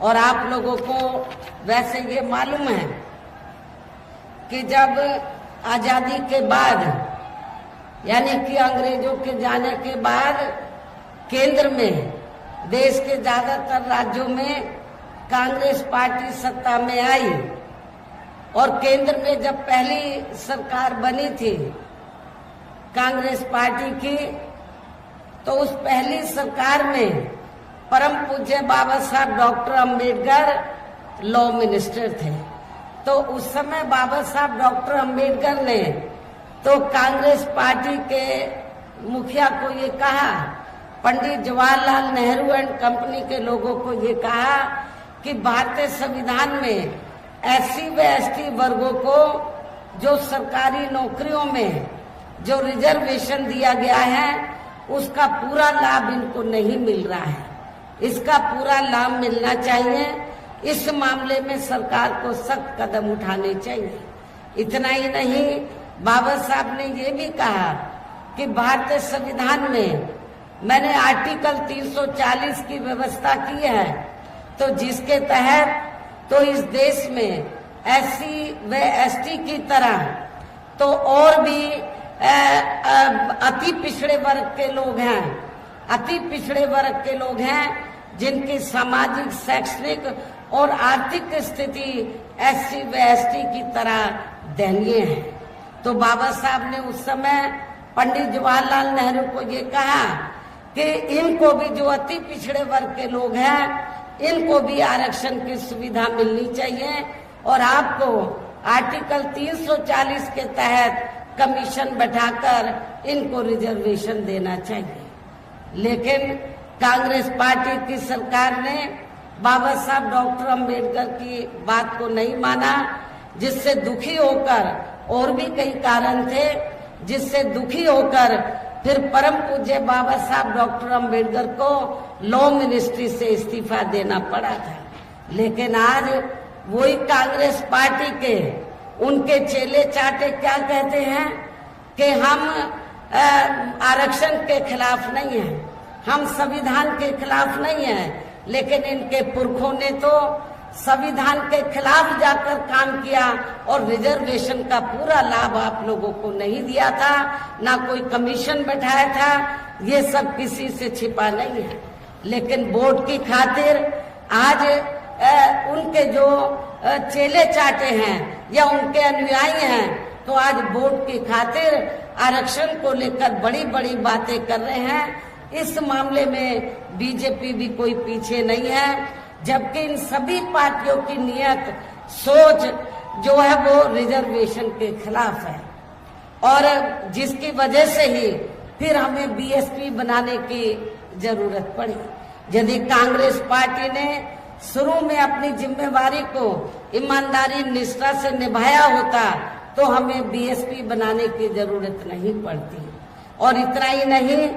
और आप लोगों को वैसे ये मालूम है कि जब आजादी के बाद यानी कि अंग्रेजों के जाने के बाद केंद्र में देश के ज्यादातर राज्यों में कांग्रेस पार्टी सत्ता में आई और केंद्र में जब पहली सरकार बनी थी कांग्रेस पार्टी की, तो उस पहली सरकार में परम पूज्य बाबा साहब डॉक्टर अंबेडकर लॉ मिनिस्टर थे। तो उस समय बाबा साहब डॉक्टर अंबेडकर ने तो कांग्रेस पार्टी के मुखिया को ये कहा, पंडित जवाहरलाल नेहरू एंड कंपनी के लोगों को ये कहा कि भारतीय संविधान में एससी व एसटी वर्गों को जो सरकारी नौकरियों में जो रिजर्वेशन दिया गया है उसका पूरा लाभ इनको नहीं मिल रहा है, इसका पूरा लाभ मिलना चाहिए। इस मामले में सरकार को सख्त कदम उठाने चाहिए। इतना ही नहीं, बाबा साहब ने ये भी कहा कि भारतीय संविधान में मैंने आर्टिकल 340 की व्यवस्था की है, तो जिसके तहत तो इस देश में एससी व एसटी की तरह तो और भी अति पिछड़े वर्ग के लोग हैं, अति पिछड़े वर्ग के लोग हैं जिनकी सामाजिक, शैक्षणिक और आर्थिक स्थिति एससी व एसटी की तरह दयनीय है। तो बाबा साहब ने उस समय पंडित जवाहरलाल नेहरू को ये कहा कि इनको भी, जो अति पिछड़े वर्ग के लोग हैं, इनको भी आरक्षण की सुविधा मिलनी चाहिए और आपको आर्टिकल 340 के तहत कमीशन बैठाकर इनको रिजर्वेशन देना चाहिए। लेकिन कांग्रेस पार्टी की सरकार ने बाबा साहब डॉक्टर अंबेडकर की बात को नहीं माना, जिससे दुखी होकर, और भी कई कारण थे जिससे दुखी होकर फिर परम पूज्य बाबा साहब डॉक्टर अंबेडकर को लॉ मिनिस्ट्री से इस्तीफा देना पड़ा था। लेकिन आज वही कांग्रेस पार्टी के उनके चेले चाटे क्या कहते हैं कि हम आरक्षण के खिलाफ नहीं हैं, हम संविधान के खिलाफ नहीं हैं, लेकिन इनके पुरखों ने तो संविधान के खिलाफ जाकर काम किया और रिजर्वेशन का पूरा लाभ आप लोगों को नहीं दिया था, ना कोई कमीशन बैठाया था। ये सब किसी से छिपा नहीं है। लेकिन वोट की खातिर आज उनके जो चेले चाटे हैं या उनके अनुयायी हैं, तो आज वोट की खातिर आरक्षण को लेकर बड़ी बड़ी बातें कर रहे हैं। इस मामले में बीजेपी भी कोई पीछे नहीं है, जबकि इन सभी पार्टियों की नियत, सोच जो है वो रिजर्वेशन के खिलाफ है और जिसकी वजह से ही फिर हमें बीएसपी बनाने की जरूरत पड़ी। यदि कांग्रेस पार्टी ने शुरू में अपनी जिम्मेवारी को ईमानदारी, निष्ठा से निभाया होता तो हमें बीएसपी बनाने की जरूरत नहीं पड़ती। और इतना ही नहीं,